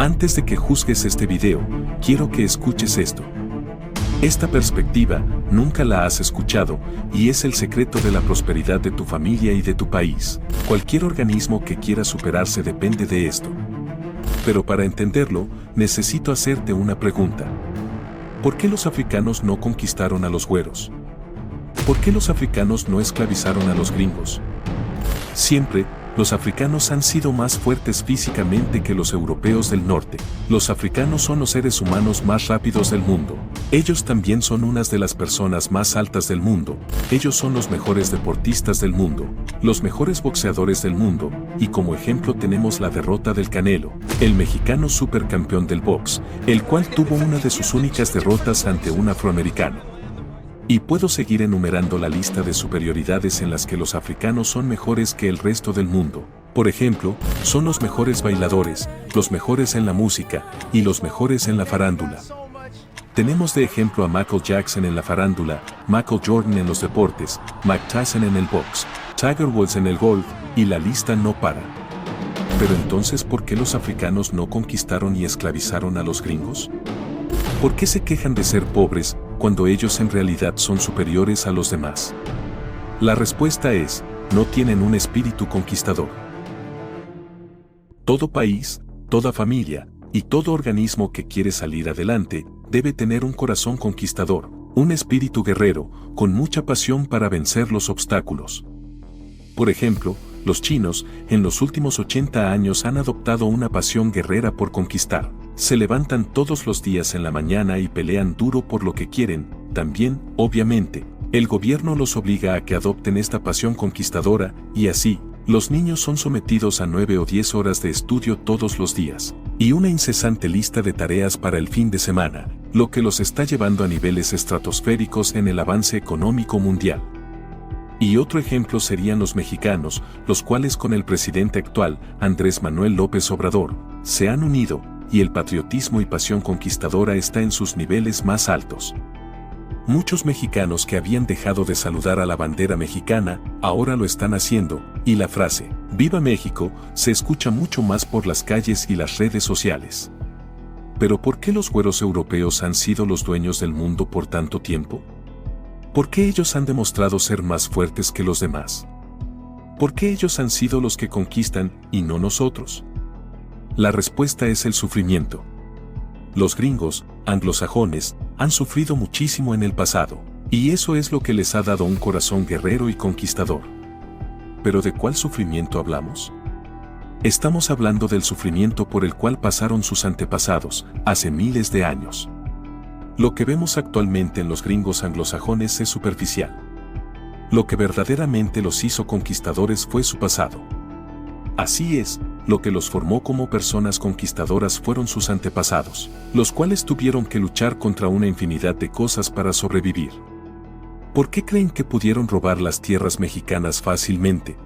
Antes de que juzgues este video, quiero que escuches esto. Esta perspectiva nunca la has escuchado y es el secreto de la prosperidad de tu familia y de tu país. Cualquier organismo que quiera superarse depende de esto. Pero para entenderlo, necesito hacerte una pregunta. ¿Por qué los africanos no conquistaron a los güeros? ¿Por qué los africanos no esclavizaron a los gringos? Siempre, los africanos han sido más fuertes físicamente que los europeos del norte. Los africanos son los seres humanos más rápidos del mundo. Ellos también son unas de las personas más altas del mundo. Ellos son los mejores deportistas del mundo, los mejores boxeadores del mundo, y como ejemplo tenemos la derrota del Canelo, el mexicano supercampeón del box, el cual tuvo una de sus únicas derrotas ante un afroamericano. Y puedo seguir enumerando la lista de superioridades en las que los africanos son mejores que el resto del mundo. Por ejemplo, son los mejores bailadores, los mejores en la música y los mejores en la farándula. Tenemos de ejemplo a Michael Jackson en la farándula, Michael Jordan en los deportes, Mike Tyson en el box, Tiger Woods en el golf, y la lista no para. Pero entonces, ¿por qué los africanos no conquistaron y esclavizaron a los gringos? ¿Por qué se quejan de ser pobres cuando ellos en realidad son superiores a los demás? La respuesta es, no tienen un espíritu conquistador. Todo país, toda familia y todo organismo que quiere salir adelante debe tener un corazón conquistador, un espíritu guerrero, con mucha pasión para vencer los obstáculos. Por ejemplo, los chinos, en los últimos 80 años han adoptado una pasión guerrera por conquistar. Se levantan todos los días en la mañana y pelean duro por lo que quieren. También, obviamente, el gobierno los obliga a que adopten esta pasión conquistadora, y así, los niños son sometidos a 9 o 10 horas de estudio todos los días, y una incesante lista de tareas para el fin de semana, lo que los está llevando a niveles estratosféricos en el avance económico mundial. Y otro ejemplo serían los mexicanos, los cuales con el presidente actual, Andrés Manuel López Obrador, se han unido, y el patriotismo y pasión conquistadora está en sus niveles más altos. Muchos mexicanos que habían dejado de saludar a la bandera mexicana, ahora lo están haciendo, y la frase, ¡Viva México!, se escucha mucho más por las calles y las redes sociales. Pero ¿por qué los güeros europeos han sido los dueños del mundo por tanto tiempo? ¿Por qué ellos han demostrado ser más fuertes que los demás? ¿Por qué ellos han sido los que conquistan y no nosotros? La respuesta es el sufrimiento. Los gringos, anglosajones, han sufrido muchísimo en el pasado, y eso es lo que les ha dado un corazón guerrero y conquistador. ¿Pero de cuál sufrimiento hablamos? Estamos hablando del sufrimiento por el cual pasaron sus antepasados, hace miles de años. Lo que vemos actualmente en los gringos anglosajones es superficial. Lo que verdaderamente los hizo conquistadores fue su pasado. Así es, lo que los formó como personas conquistadoras fueron sus antepasados, los cuales tuvieron que luchar contra una infinidad de cosas para sobrevivir. ¿Por qué creen que pudieron robar las tierras mexicanas fácilmente?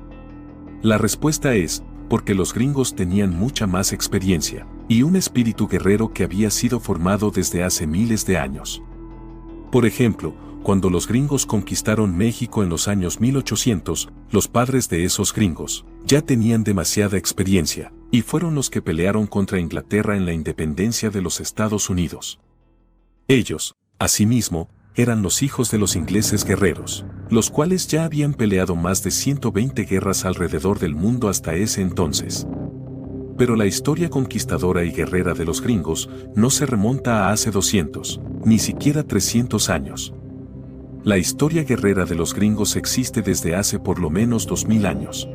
La respuesta es, porque los gringos tenían mucha más experiencia, y un espíritu guerrero que había sido formado desde hace miles de años. Por ejemplo, cuando los gringos conquistaron México en los años 1800, los padres de esos gringos ya tenían demasiada experiencia, y fueron los que pelearon contra Inglaterra en la independencia de los Estados Unidos. Ellos, asimismo, eran los hijos de los ingleses guerreros, los cuales ya habían peleado más de 120 guerras alrededor del mundo hasta ese entonces. Pero la historia conquistadora y guerrera de los gringos no se remonta a hace 200, ni siquiera 300 años. La historia guerrera de los gringos existe desde hace por lo menos 2000 años.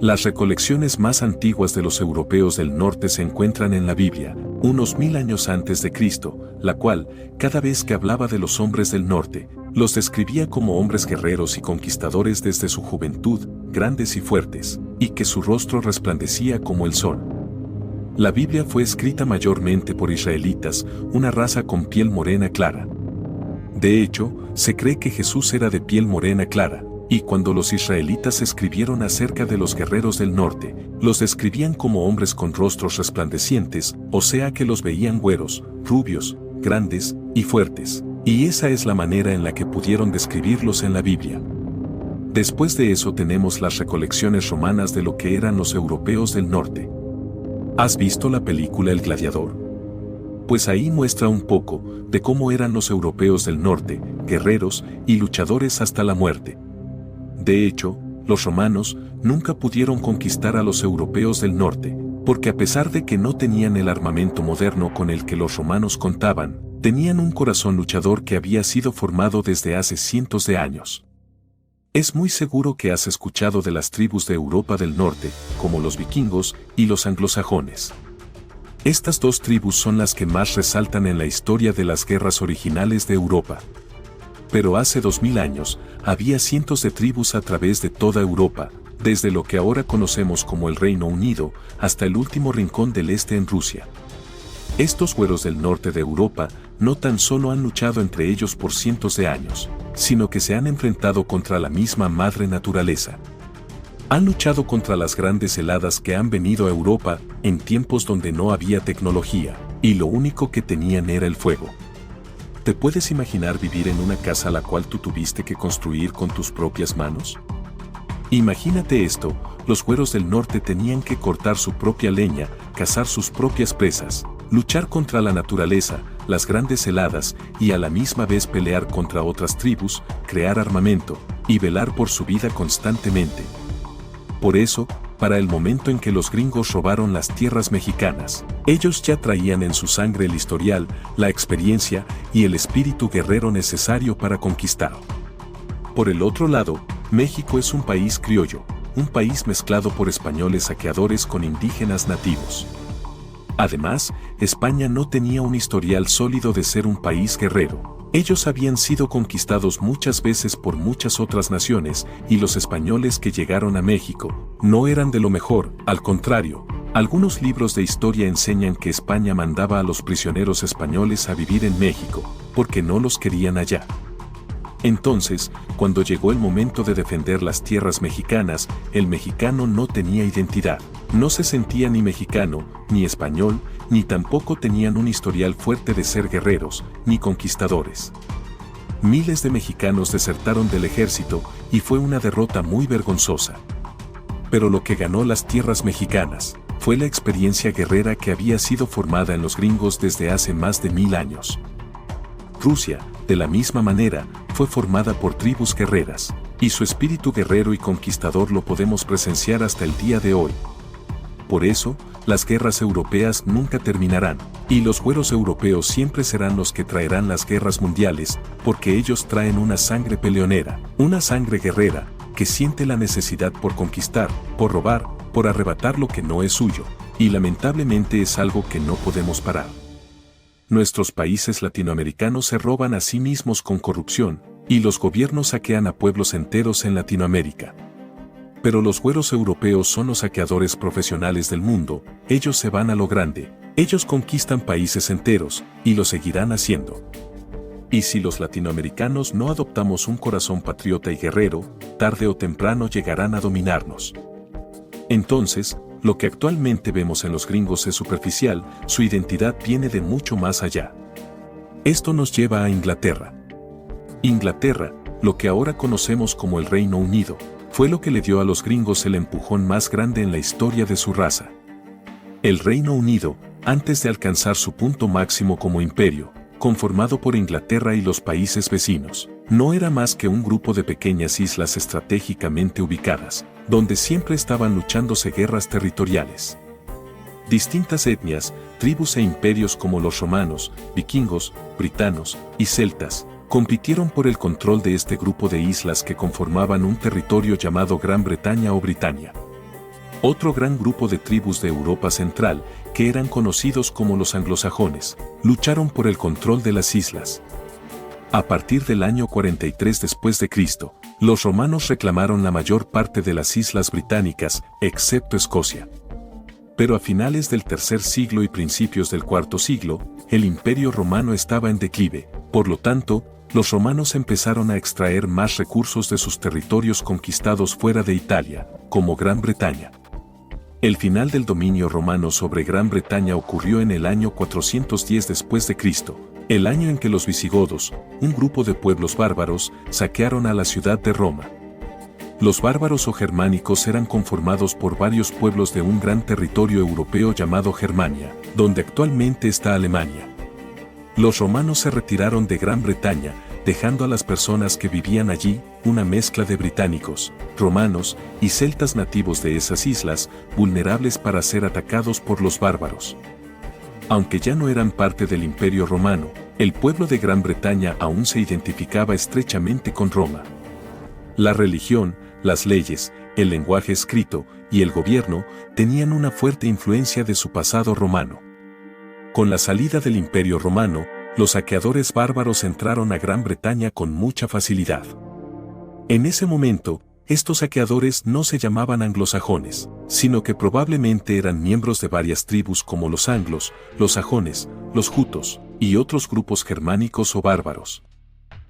Las recolecciones más antiguas de los europeos del norte se encuentran en la Biblia, unos 1000 años antes de Cristo, la cual, cada vez que hablaba de los hombres del norte, los describía como hombres guerreros y conquistadores desde su juventud, grandes y fuertes, y que su rostro resplandecía como el sol. La Biblia fue escrita mayormente por israelitas, una raza con piel morena clara. De hecho, se cree que Jesús era de piel morena clara, y cuando los israelitas escribieron acerca de los guerreros del norte, los describían como hombres con rostros resplandecientes, o sea que los veían güeros, rubios, grandes y fuertes, y esa es la manera en la que pudieron describirlos en la Biblia. Después de eso tenemos las recolecciones romanas de lo que eran los europeos del norte. ¿Has visto la película El Gladiador? Pues ahí muestra un poco de cómo eran los europeos del norte, guerreros y luchadores hasta la muerte. De hecho, los romanos nunca pudieron conquistar a los europeos del norte, porque a pesar de que no tenían el armamento moderno con el que los romanos contaban, tenían un corazón luchador que había sido formado desde hace cientos de años. Es muy seguro que has escuchado de las tribus de Europa del Norte, como los vikingos y los anglosajones. Estas dos tribus son las que más resaltan en la historia de las guerras originales de Europa. Pero hace 2000 años, había cientos de tribus a través de toda Europa, desde lo que ahora conocemos como el Reino Unido hasta el último rincón del este en Rusia. Estos güeros del norte de Europa no tan solo han luchado entre ellos por cientos de años, sino que se han enfrentado contra la misma madre naturaleza. Han luchado contra las grandes heladas que han venido a Europa en tiempos donde no había tecnología, y lo único que tenían era el fuego. ¿Te puedes imaginar vivir en una casa la cual tú tuviste que construir con tus propias manos? Imagínate esto, los güeros del norte tenían que cortar su propia leña, cazar sus propias presas, luchar contra la naturaleza, las grandes heladas y a la misma vez pelear contra otras tribus, crear armamento y velar por su vida constantemente. Por eso, para el momento en que los gringos robaron las tierras mexicanas, ellos ya traían en su sangre el historial, la experiencia y el espíritu guerrero necesario para conquistar. Por el otro lado, México es un país criollo, un país mezclado por españoles saqueadores con indígenas nativos. Además, España no tenía un historial sólido de ser un país guerrero. Ellos habían sido conquistados muchas veces por muchas otras naciones y los españoles que llegaron a México no eran de lo mejor, al contrario. Algunos libros de historia enseñan que España mandaba a los prisioneros españoles a vivir en México, porque no los querían allá. Entonces, cuando llegó el momento de defender las tierras mexicanas, el mexicano no tenía identidad. No se sentía ni mexicano, ni español, ni tampoco tenían un historial fuerte de ser guerreros, ni conquistadores. Miles de mexicanos desertaron del ejército y fue una derrota muy vergonzosa. Pero lo que ganó las tierras mexicanas fue la experiencia guerrera que había sido formada en los gringos desde hace más de 1000 años. Rusia, de la misma manera, fue formada por tribus guerreras, y su espíritu guerrero y conquistador lo podemos presenciar hasta el día de hoy. Por eso, las guerras europeas nunca terminarán, y los güeros europeos siempre serán los que traerán las guerras mundiales, porque ellos traen una sangre peleonera, una sangre guerrera, que siente la necesidad por conquistar, por robar, por arrebatar lo que no es suyo, y lamentablemente es algo que no podemos parar. Nuestros países latinoamericanos se roban a sí mismos con corrupción, y los gobiernos saquean a pueblos enteros en Latinoamérica. Pero los güeros europeos son los saqueadores profesionales del mundo, ellos se van a lo grande, ellos conquistan países enteros, y lo seguirán haciendo. Y si los latinoamericanos no adoptamos un corazón patriota y guerrero, tarde o temprano llegarán a dominarnos. Entonces, lo que actualmente vemos en los gringos es superficial, su identidad viene de mucho más allá. Esto nos lleva a Inglaterra. Inglaterra, lo que ahora conocemos como el Reino Unido, fue lo que le dio a los gringos el empujón más grande en la historia de su raza. El Reino Unido, antes de alcanzar su punto máximo como imperio, conformado por Inglaterra y los países vecinos, no era más que un grupo de pequeñas islas estratégicamente ubicadas, donde siempre estaban luchándose guerras territoriales. Distintas etnias, tribus e imperios como los romanos, vikingos, britanos y celtas, compitieron por el control de este grupo de islas que conformaban un territorio llamado Gran Bretaña o Britania. Otro gran grupo de tribus de Europa Central, que eran conocidos como los anglosajones, lucharon por el control de las islas. A partir del año 43 después de Cristo, los romanos reclamaron la mayor parte de las islas británicas, excepto Escocia. Pero a finales del tercer siglo y principios del cuarto siglo, el Imperio Romano estaba en declive, por lo tanto, los romanos empezaron a extraer más recursos de sus territorios conquistados fuera de Italia, como Gran Bretaña. El final del dominio romano sobre Gran Bretaña ocurrió en el año 410 después de Cristo, el año en que los visigodos, un grupo de pueblos bárbaros, saquearon a la ciudad de Roma. Los bárbaros o germánicos eran conformados por varios pueblos de un gran territorio europeo llamado Germania, donde actualmente está Alemania. Los romanos se retiraron de Gran Bretaña, dejando a las personas que vivían allí, una mezcla de británicos, romanos y celtas nativos de esas islas, vulnerables para ser atacados por los bárbaros. Aunque ya no eran parte del Imperio Romano, el pueblo de Gran Bretaña aún se identificaba estrechamente con Roma. La religión, las leyes, el lenguaje escrito y el gobierno tenían una fuerte influencia de su pasado romano. Con la salida del Imperio Romano, los saqueadores bárbaros entraron a Gran Bretaña con mucha facilidad. En ese momento, estos saqueadores no se llamaban anglosajones, sino que probablemente eran miembros de varias tribus como los anglos, los sajones, los jutos y otros grupos germánicos o bárbaros.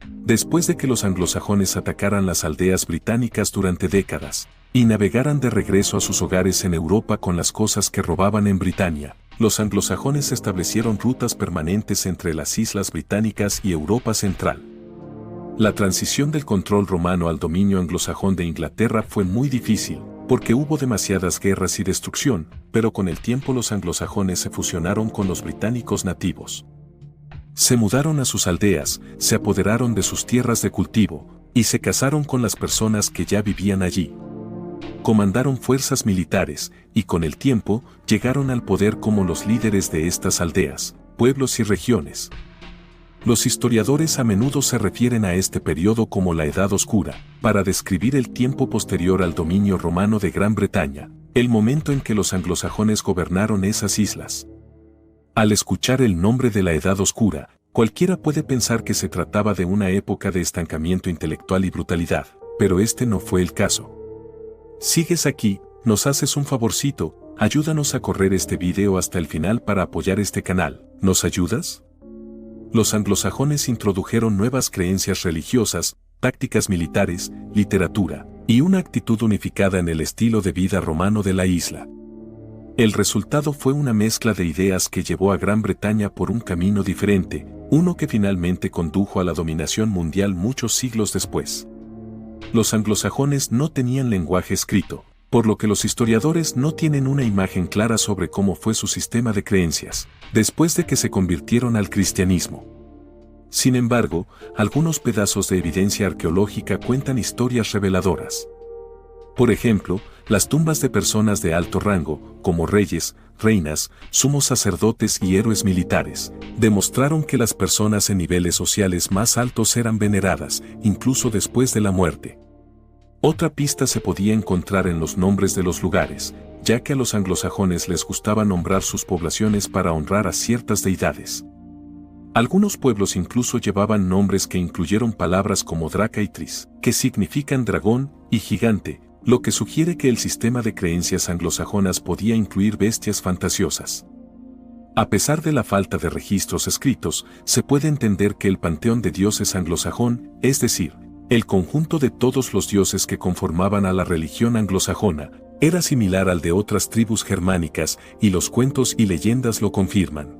Después de que los anglosajones atacaran las aldeas británicas durante décadas y navegaran de regreso a sus hogares en Europa con las cosas que robaban en Britania, los anglosajones establecieron rutas permanentes entre las islas británicas y Europa Central. La transición del control romano al dominio anglosajón de Inglaterra fue muy difícil, porque hubo demasiadas guerras y destrucción, pero con el tiempo los anglosajones se fusionaron con los británicos nativos. Se mudaron a sus aldeas, se apoderaron de sus tierras de cultivo, y se casaron con las personas que ya vivían allí. Comandaron fuerzas militares, y con el tiempo, llegaron al poder como los líderes de estas aldeas, pueblos y regiones. Los historiadores a menudo se refieren a este periodo como la Edad Oscura, para describir el tiempo posterior al dominio romano de Gran Bretaña, el momento en que los anglosajones gobernaron esas islas. Al escuchar el nombre de la Edad Oscura, cualquiera puede pensar que se trataba de una época de estancamiento intelectual y brutalidad, pero este no fue el caso. ¿Sigues aquí? Nos haces un favorcito, ayúdanos a correr este video hasta el final para apoyar este canal, ¿nos ayudas? Los anglosajones introdujeron nuevas creencias religiosas, tácticas militares, literatura, y una actitud unificada en el estilo de vida romano de la isla. El resultado fue una mezcla de ideas que llevó a Gran Bretaña por un camino diferente, uno que finalmente condujo a la dominación mundial muchos siglos después. Los anglosajones no tenían lenguaje escrito, por lo que los historiadores no tienen una imagen clara sobre cómo fue su sistema de creencias, después de que se convirtieron al cristianismo. Sin embargo, algunos pedazos de evidencia arqueológica cuentan historias reveladoras. Por ejemplo, las tumbas de personas de alto rango, como reyes, reinas, sumos sacerdotes y héroes militares, demostraron que las personas en niveles sociales más altos eran veneradas, incluso después de la muerte. Otra pista se podía encontrar en los nombres de los lugares, ya que a los anglosajones les gustaba nombrar sus poblaciones para honrar a ciertas deidades. Algunos pueblos incluso llevaban nombres que incluyeron palabras como Draca y Tris, que significan dragón y gigante, lo que sugiere que el sistema de creencias anglosajonas podía incluir bestias fantasiosas. A pesar de la falta de registros escritos, se puede entender que el panteón de dioses anglosajón, es decir, el conjunto de todos los dioses que conformaban a la religión anglosajona, era similar al de otras tribus germánicas y los cuentos y leyendas lo confirman.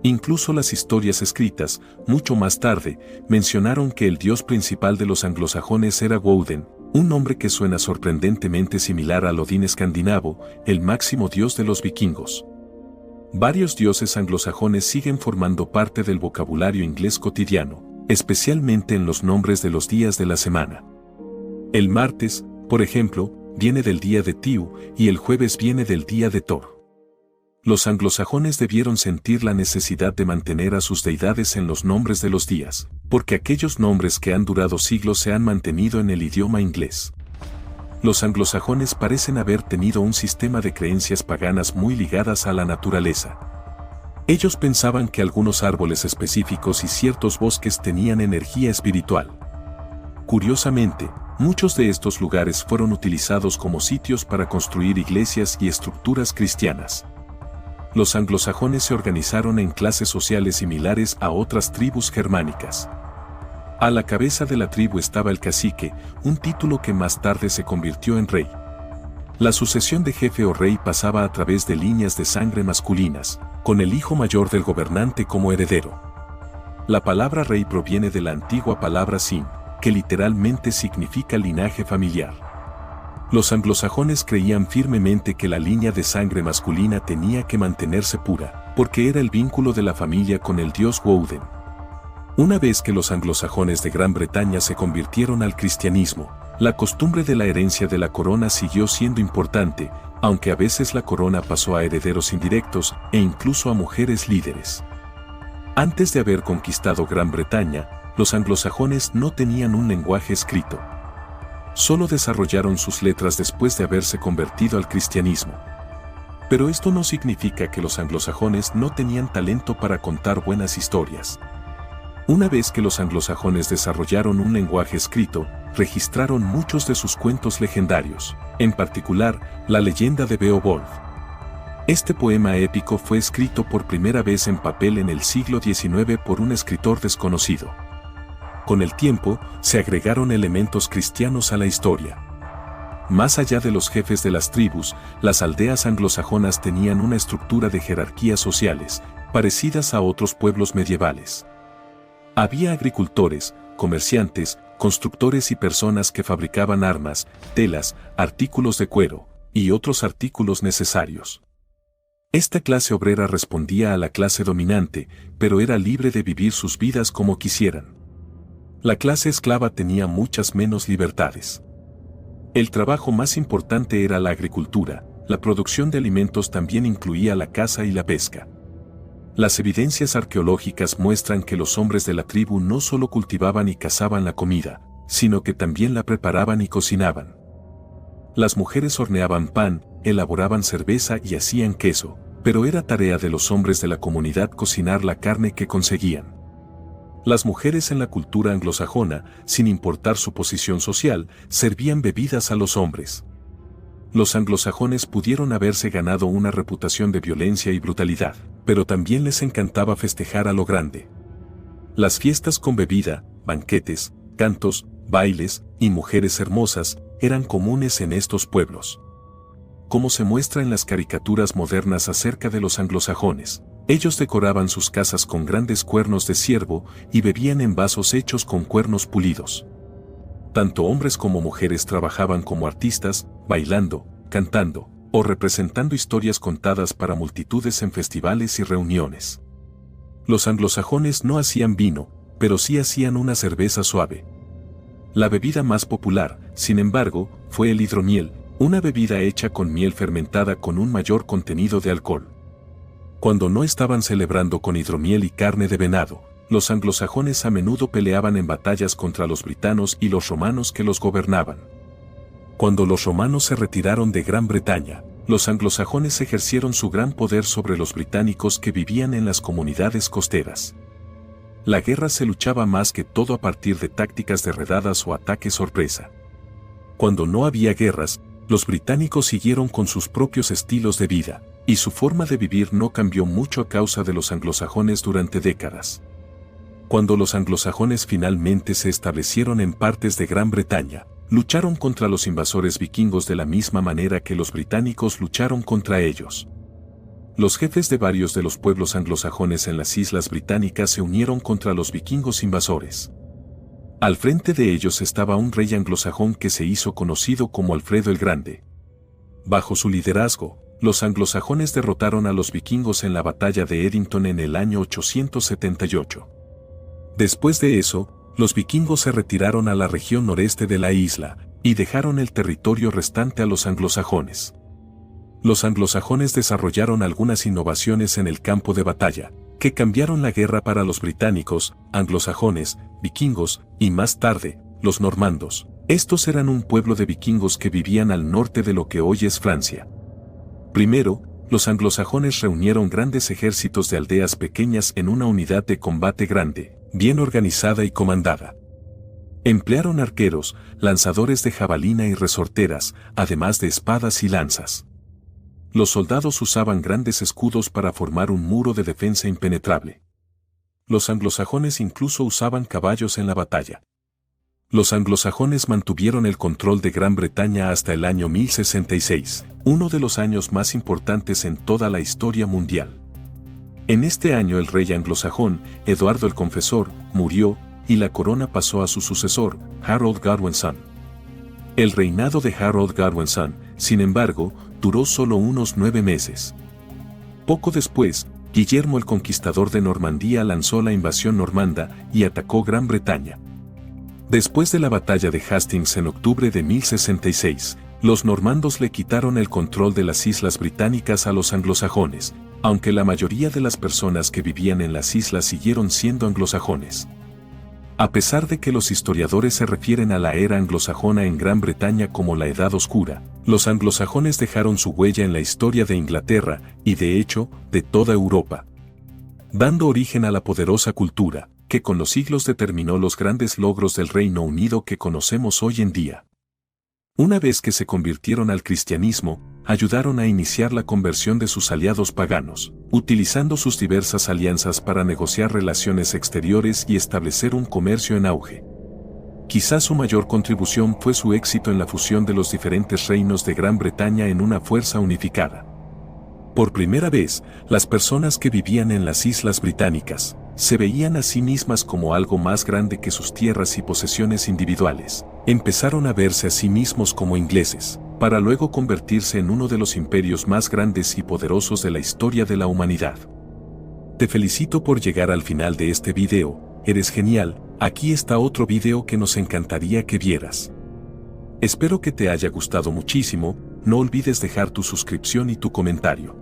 Incluso las historias escritas, mucho más tarde, mencionaron que el dios principal de los anglosajones era Woden, un nombre que suena sorprendentemente similar al Odín escandinavo, el máximo dios de los vikingos. Varios dioses anglosajones siguen formando parte del vocabulario inglés cotidiano, especialmente en los nombres de los días de la semana. El martes, por ejemplo, viene del día de Tiu y el jueves viene del día de Thor. Los anglosajones debieron sentir la necesidad de mantener a sus deidades en los nombres de los días, porque aquellos nombres que han durado siglos se han mantenido en el idioma inglés. Los anglosajones parecen haber tenido un sistema de creencias paganas muy ligadas a la naturaleza. Ellos pensaban que algunos árboles específicos y ciertos bosques tenían energía espiritual. Curiosamente, muchos de estos lugares fueron utilizados como sitios para construir iglesias y estructuras cristianas. Los anglosajones se organizaron en clases sociales similares a otras tribus germánicas. A la cabeza de la tribu estaba el cacique, un título que más tarde se convirtió en rey. La sucesión de jefe o rey pasaba a través de líneas de sangre masculinas, con el hijo mayor del gobernante como heredero. La palabra rey proviene de la antigua palabra sin, que literalmente significa linaje familiar. Los anglosajones creían firmemente que la línea de sangre masculina tenía que mantenerse pura, porque era el vínculo de la familia con el dios Woden. Una vez que los anglosajones de Gran Bretaña se convirtieron al cristianismo, la costumbre de la herencia de la corona siguió siendo importante, aunque a veces la corona pasó a herederos indirectos e incluso a mujeres líderes. Antes de haber conquistado Gran Bretaña, los anglosajones no tenían un lenguaje escrito. Solo desarrollaron sus letras después de haberse convertido al cristianismo. Pero esto no significa que los anglosajones no tenían talento para contar buenas historias. Una vez que los anglosajones desarrollaron un lenguaje escrito, registraron muchos de sus cuentos legendarios, en particular, la leyenda de Beowulf. Este poema épico fue escrito por primera vez en papel en el siglo XIX por un escritor desconocido. Con el tiempo, se agregaron elementos cristianos a la historia. Más allá de los jefes de las tribus, las aldeas anglosajonas tenían una estructura de jerarquías sociales, parecidas a otros pueblos medievales. Había agricultores, comerciantes, constructores y personas que fabricaban armas, telas, artículos de cuero, y otros artículos necesarios. Esta clase obrera respondía a la clase dominante, pero era libre de vivir sus vidas como quisieran. La clase esclava tenía muchas menos libertades. El trabajo más importante era la agricultura, la producción de alimentos también incluía la caza y la pesca. Las evidencias arqueológicas muestran que los hombres de la tribu no solo cultivaban y cazaban la comida, sino que también la preparaban y cocinaban. Las mujeres horneaban pan, elaboraban cerveza y hacían queso, pero era tarea de los hombres de la comunidad cocinar la carne que conseguían. Las mujeres en la cultura anglosajona, sin importar su posición social, servían bebidas a los hombres. Los anglosajones pudieron haberse ganado una reputación de violencia y brutalidad, pero también les encantaba festejar a lo grande. Las fiestas con bebida, banquetes, cantos, bailes y mujeres hermosas eran comunes en estos pueblos. Como se muestra en las caricaturas modernas acerca de los anglosajones, ellos decoraban sus casas con grandes cuernos de ciervo y bebían en vasos hechos con cuernos pulidos. Tanto hombres como mujeres trabajaban como artistas, bailando, cantando, o representando historias contadas para multitudes en festivales y reuniones. Los anglosajones no hacían vino, pero sí hacían una cerveza suave. La bebida más popular, sin embargo, fue el hidromiel, una bebida hecha con miel fermentada con un mayor contenido de alcohol. Cuando no estaban celebrando con hidromiel y carne de venado, los anglosajones a menudo peleaban en batallas contra los britanos y los romanos que los gobernaban. Cuando los romanos se retiraron de Gran Bretaña, los anglosajones ejercieron su gran poder sobre los británicos que vivían en las comunidades costeras. La guerra se luchaba más que todo a partir de tácticas de redadas o ataques sorpresa. Cuando no había guerras, los británicos siguieron con sus propios estilos de vida, y su forma de vivir no cambió mucho a causa de los anglosajones durante décadas. Cuando los anglosajones finalmente se establecieron en partes de Gran Bretaña, lucharon contra los invasores vikingos de la misma manera que los británicos lucharon contra ellos. Los jefes de varios de los pueblos anglosajones en las islas británicas se unieron contra los vikingos invasores. Al frente de ellos estaba un rey anglosajón que se hizo conocido como Alfredo el Grande. Bajo su liderazgo, los anglosajones derrotaron a los vikingos en la batalla de Edington en el año 878. Después de eso, los vikingos se retiraron a la región noreste de la isla, y dejaron el territorio restante a los anglosajones. Los anglosajones desarrollaron algunas innovaciones en el campo de batalla, que cambiaron la guerra para los británicos, anglosajones, vikingos, y más tarde, los normandos. Estos eran un pueblo de vikingos que vivían al norte de lo que hoy es Francia. Primero, los anglosajones reunieron grandes ejércitos de aldeas pequeñas en una unidad de combate grande, bien organizada y comandada. Emplearon arqueros, lanzadores de jabalina y resorteras, además de espadas y lanzas. Los soldados usaban grandes escudos para formar un muro de defensa impenetrable. Los anglosajones incluso usaban caballos en la batalla. Los anglosajones mantuvieron el control de Gran Bretaña hasta el año 1066, uno de los años más importantes en toda la historia mundial. En este año el rey anglosajón, Eduardo el Confesor, murió, y la corona pasó a su sucesor, Harold Godwinson. El reinado de Harold Godwinson, sin embargo, duró solo unos 9 meses. Poco después, Guillermo el Conquistador de Normandía lanzó la invasión normanda y atacó Gran Bretaña. Después de la batalla de Hastings en octubre de 1066, los normandos le quitaron el control de las islas británicas a los anglosajones, aunque la mayoría de las personas que vivían en las islas siguieron siendo anglosajones. A pesar de que los historiadores se refieren a la era anglosajona en Gran Bretaña como la Edad Oscura, los anglosajones dejaron su huella en la historia de Inglaterra y de hecho, de toda Europa, dando origen a la poderosa cultura, que con los siglos determinó los grandes logros del Reino Unido que conocemos hoy en día. Una vez que se convirtieron al cristianismo, ayudaron a iniciar la conversión de sus aliados paganos, utilizando sus diversas alianzas para negociar relaciones exteriores y establecer un comercio en auge. Quizás su mayor contribución fue su éxito en la fusión de los diferentes reinos de Gran Bretaña en una fuerza unificada. Por primera vez, las personas que vivían en las islas británicas se veían a sí mismas como algo más grande que sus tierras y posesiones individuales. Empezaron a verse a sí mismos como ingleses, para luego convertirse en uno de los imperios más grandes y poderosos de la historia de la humanidad. Te felicito por llegar al final de este video, eres genial. Aquí está otro video que nos encantaría que vieras. Espero que te haya gustado muchísimo, no olvides dejar tu suscripción y tu comentario.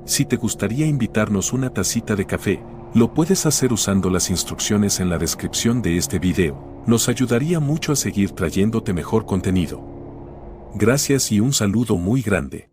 Si te gustaría invitarnos una tacita de café, lo puedes hacer usando las instrucciones en la descripción de este video, nos ayudaría mucho a seguir trayéndote mejor contenido. Gracias y un saludo muy grande.